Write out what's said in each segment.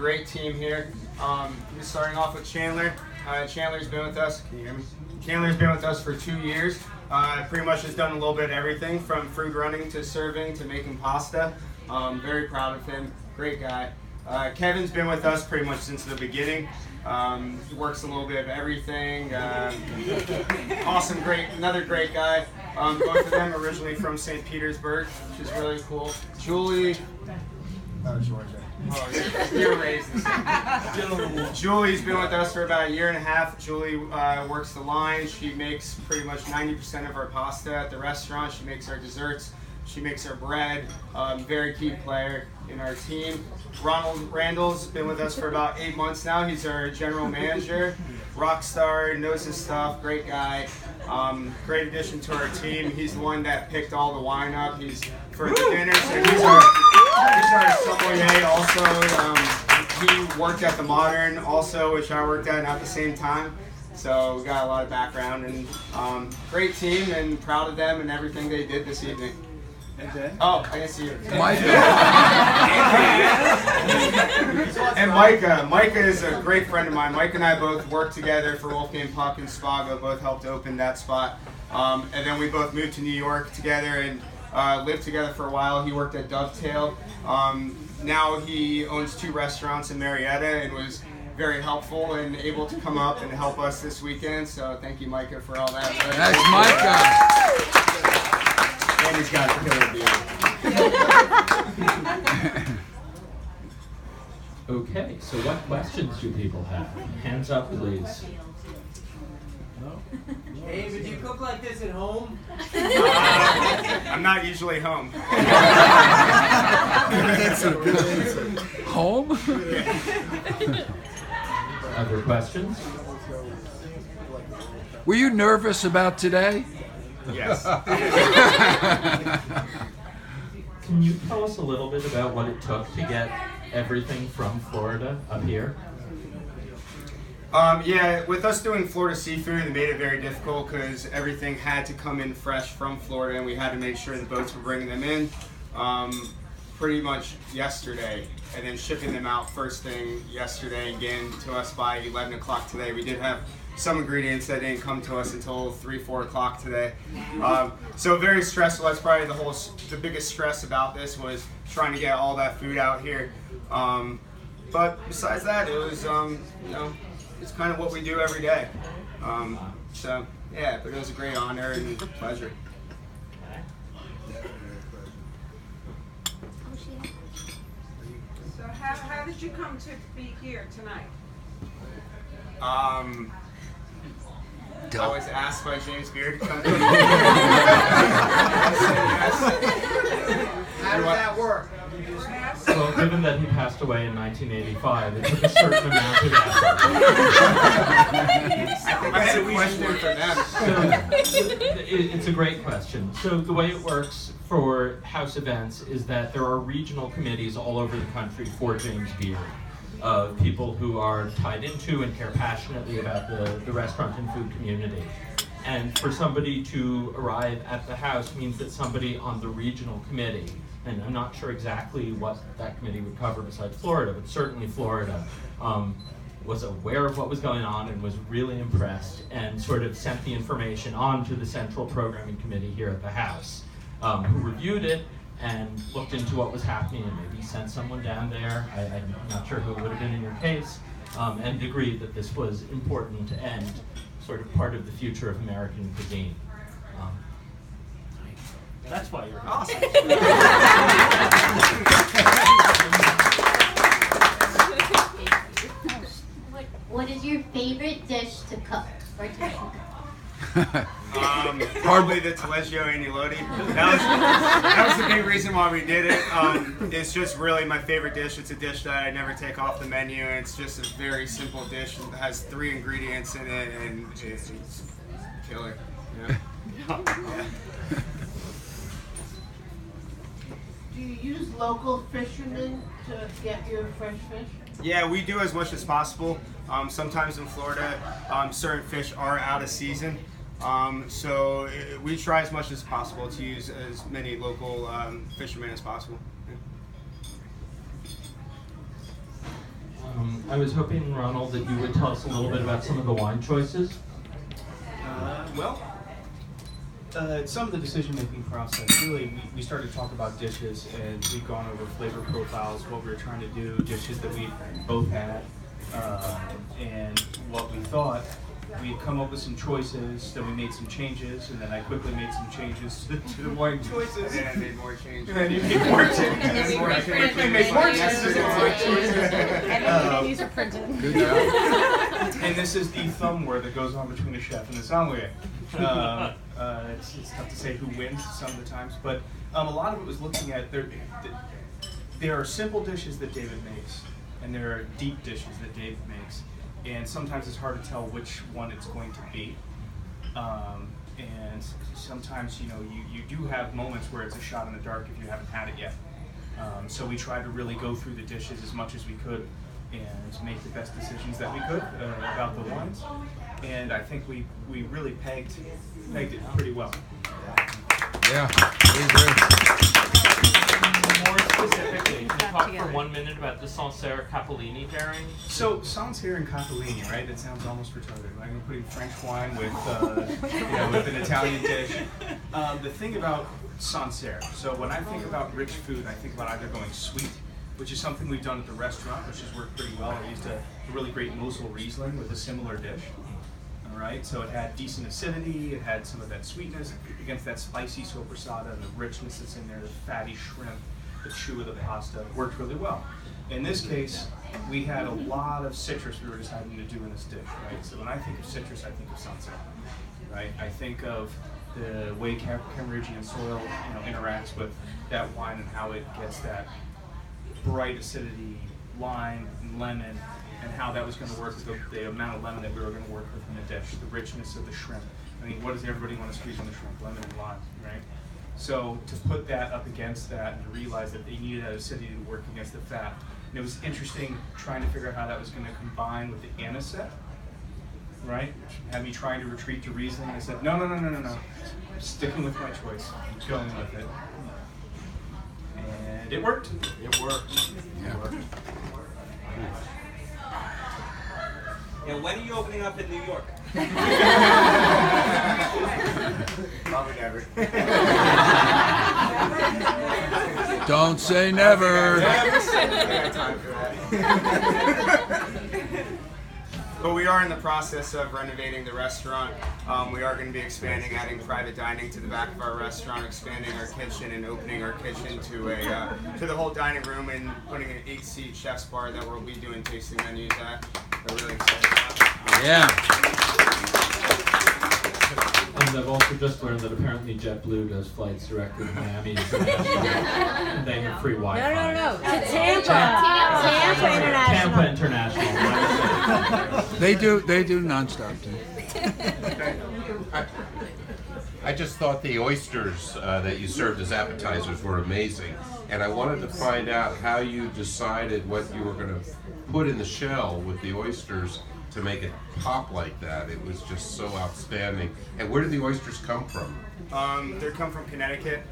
great team here. We're starting off with Chandler. Chandler's been with us. Can you hear me? Chandler's been with us for 2 years. Pretty much has done a little bit of everything from food running to serving to making pasta. Very proud of him. Great guy. Kevin's been with us pretty much since the beginning. He works a little bit of everything. Awesome, great, another great guy. Both of them originally from St. Petersburg, which is really cool. Julie. Oh, Georgia. Oh, you're raised in St. Julie's been with us for about 1.5 years. Julie works the line. She makes pretty much 90% of our pasta at the restaurant. She makes our desserts. She makes our bread. Very key player in our team. Ronald Randall's been with us for about 8 months now. He's our general manager. Rock star, knows his stuff, great guy. Great addition to our team. He's the one that picked all the wine up. He's for the dinner, so he's our sommelier also. He worked at the Modern also, which I worked at the same time. So we got a lot of background and great team, and proud of them and everything they did this evening. Oh, I can see you. Micah. And Micah. Micah is a great friend of mine. Mike and I both worked together for Wolfgang Puck and Spago, both helped open that spot. And then we both moved to New York together and lived together for a while. He worked at Dovetail. Now he owns 2 restaurants in Marietta and was very helpful and able to come up and help us this weekend. So thank you, Micah, for all that. That's Micah. And he's got a killer beard. Okay, so what questions do people have? Hands up, please. Hey, would you cook like this at home? I'm not usually home. Home? Other questions? Were you nervous about today? Yes. Can you tell us a little bit about what it took to get everything from Florida up here? Yeah, with us doing Florida seafood, it made it very difficult because everything had to come in fresh from Florida, and we had to make sure the boats were bringing them in pretty much yesterday, and then shipping them out first thing yesterday and getting to us by 11 o'clock today. We did have some ingredients that didn't come to us until 3, 4 o'clock today. So very stressful. That's probably the biggest stress about this was trying to get all that food out here. But besides that, it was, it's kind of what we do every day. So yeah, but it was a great honor and pleasure. So how did you come to be here tonight? I was asked by James Beard to come to How does that work? Well, given that he passed away in 1985, it took a certain amount of effort. I had a question for them. So, it's a great question. So the way it works for house events is that there are regional committees all over the country for James Beard, of people who are tied into and care passionately about the restaurant and food community. And for somebody to arrive at the house means that somebody on the regional committee, and I'm not sure exactly what that committee would cover besides Florida, but certainly Florida, was aware of what was going on and was really impressed and sort of sent the information on to the central programming committee here at the house, who reviewed it and looked into what was happening and maybe sent someone down there, I'm not sure who it would have been in your case, and agreed that this was important and sort of part of the future of American cuisine. That's why you're Awesome. What is your favorite dish to cook or to make? Probably the Taleggio agnolotti. That was the big reason why we did it. It's just really my favorite dish. It's a dish that I never take off the menu. It's just a very simple dish. It has 3 ingredients in it, and it's killer. Yeah. Yeah. Do you use local fishermen to get your fresh fish? Yeah, we do as much as possible. Sometimes in Florida, certain fish are out of season. So we try as much as possible to use as many local fishermen as possible. Yeah. I was hoping, Ronald, that you would tell us a little bit about some of the wine choices. Some of the decision-making process, really, we started to talk about dishes, and we've gone over flavor profiles, what we were trying to do, dishes that we both had, and what we thought. We'd come up with some choices, then we made some changes, and then I quickly made some changes to the wine choices. And I made more changes. And then you made more changes. And then more changes. We made more changes. And the menus are printed. Good job. And this is the thumb war that goes on between the chef and the sommelier. It's tough to say who wins some of the times, but a lot of it was looking at there are simple dishes that David makes, and there are deep dishes that David makes, and sometimes it's hard to tell which one it's going to be. And sometimes, you do have moments where it's a shot in the dark if you haven't had it yet. So we tried to really go through the dishes as much as we could and make the best decisions that we could about the wines. And I think we really pegged it pretty well. Yeah, I agree. More specifically, can you talk for 1 minute about the Sancerre Capellini pairing? So Sancerre and Capellini, right? That sounds almost retarded. Right? I'm putting French wine with an Italian dish. The thing about Sancerre, so when I think about rich food, I think about either going sweet, which is something we've done at the restaurant, which has worked pretty well. I used a really great Mosel Riesling with a similar dish. All right, so it had decent acidity, it had some of that sweetness against that spicy soppressata and the richness that's in there, the fatty shrimp, the chew of the pasta. It worked really well. In this case, we had a lot of citrus we were deciding to do in this dish, right? So when I think of citrus, I think of Sancerre, right? I think of the way Cameroonian soil, interacts with that wine and how it gets that bright acidity, lime and lemon, and how that was going to work with the amount of lemon that we were going to work with in the dish, the richness of the shrimp. I mean, what does everybody want to squeeze on the shrimp? Lemon and lime, right? So to put that up against that and to realize that they needed that acidity to work against the fat. And it was interesting trying to figure out how that was going to combine with the anisette, right? Which had me trying to retreat to Riesling. I said, no. I'm sticking with my choice. I'm going with it. And it worked. It worked. Yeah. And when are you opening up in New York? Probably never. Don't say never. I got time for that. But we are in the process of renovating the restaurant. We are going to be expanding, adding private dining to the back of our restaurant, expanding our kitchen and opening our kitchen to the whole dining room, and putting an 8-seat chef's bar that we'll be doing tasting menus at. We're really excited about it. Yeah. And I've also just learned that apparently JetBlue does flights directly to Miami International, and they have free Wi-Fi. No. To Tampa International. Tampa International. They do nonstop too. I just thought the oysters that you served as appetizers were amazing, and I wanted to find out how you decided what you were going to put in the shell with the oysters to make it pop like that. It was just so outstanding. And where did the oysters come from? They come from Connecticut.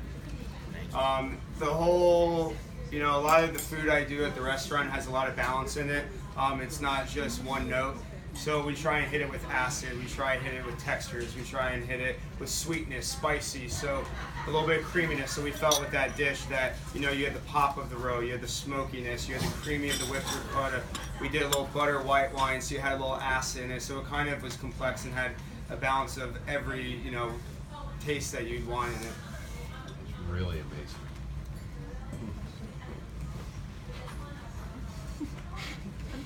The whole, a lot of the food I do at the restaurant has a lot of balance in it. It's not just one note. So we try and hit it with acid, we try and hit it with textures, we try and hit it with sweetness, spicy, so a little bit of creaminess. So we felt with that dish that, you had the pop of the roe, you had the smokiness, you had the creamy of the whipped ricotta. We did a little butter white wine, so you had a little acid in it, so it kind of was complex and had a balance of every, taste that you'd want in it. It's really amazing.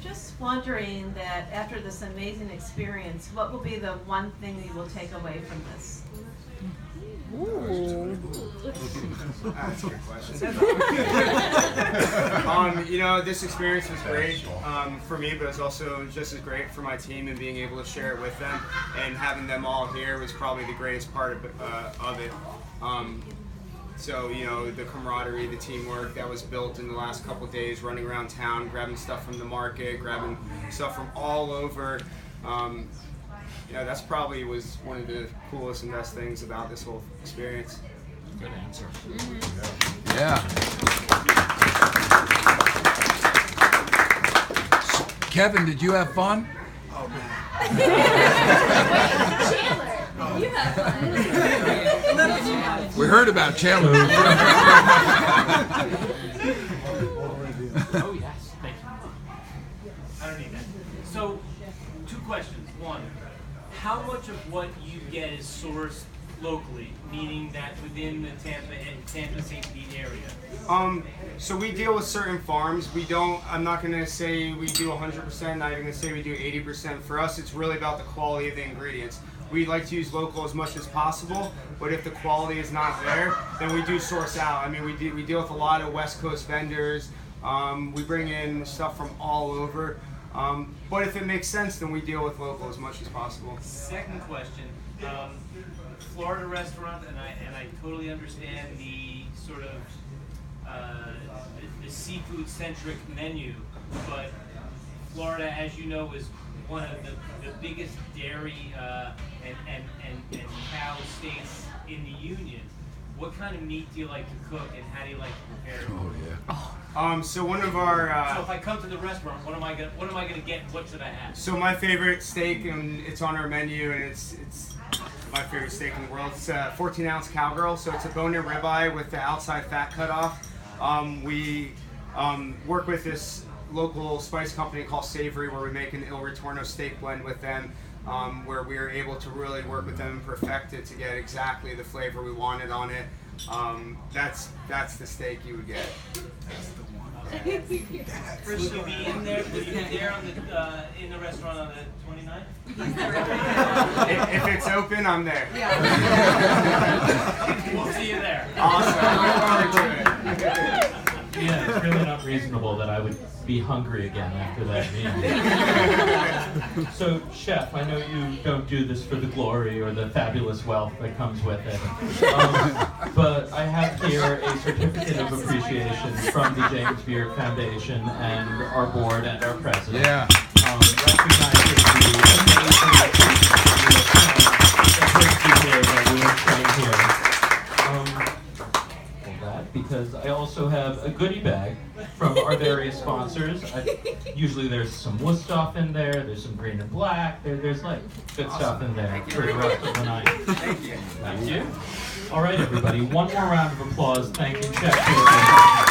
Just wondering that after this amazing experience, what will be the one thing you will take away from this? That's a good question. This experience was great for me, but it's also just as great for my team, and being able to share it with them and having them all here was probably the greatest part of it. So, the camaraderie, the teamwork that was built in the last couple days, running around town, grabbing stuff from the market, grabbing stuff from all over. That's probably was one of the coolest and best things about this whole experience. Good answer. Yeah. Kevin, did you have fun? Oh man. You have fun. We heard about Chandler. Oh yes, thank you. I don't need that. So, two questions. One, how much of what you get is sourced locally, meaning that within the Tampa St. Pete area? So we deal with certain farms. We don't, I'm not going to say we do 100%, not even going to say we do 80%. For us, it's really about the quality of the ingredients. We like to use local as much as possible, but if the quality is not there, then we do source out. I mean, we deal with a lot of West Coast vendors. We bring in stuff from all over. But if it makes sense, then we deal with local as much as possible. Second question, Florida restaurant, and I totally understand the sort of the seafood-centric menu, but Florida, as you know, is one of the biggest dairy and cow states in the union. What kind of meat do you like to cook, and how do you like to prepare it? Oh yeah. So one of our. So if I come to the restaurant, what am I gonna get? And what should I have? So my favorite steak, and it's on our menu, and it's my favorite steak in the world. It's a 14-ounce cowgirl, so it's a bone-in ribeye with the outside fat cut off. We work with this local spice company called Savory, where we make an Il Ritorno steak blend with them, where we are able to really work with them and perfect it to get exactly the flavor we wanted on it. That's the steak you would get. That's the one. Will you be in there? Will you be there on the in the restaurant on the 29th? If it's open, I'm there. We'll see you there. Awesome. Look forward to it. Yeah, it's really not reasonable that I would be hungry again after that meal. So, Chef, I know you don't do this for the glory or the fabulous wealth that comes with it, but I have here a certificate of appreciation from the James Beard Foundation and our board and our president. Yeah. Recognizing the amazing that we are showing here. Because I also have a goodie bag from our various sponsors. Usually there's some wood stuff in there, there's some green and black, there's like good stuff in there for the rest of the night. Thank you. Thank you. All right, everybody, one more round of applause thanking Chef.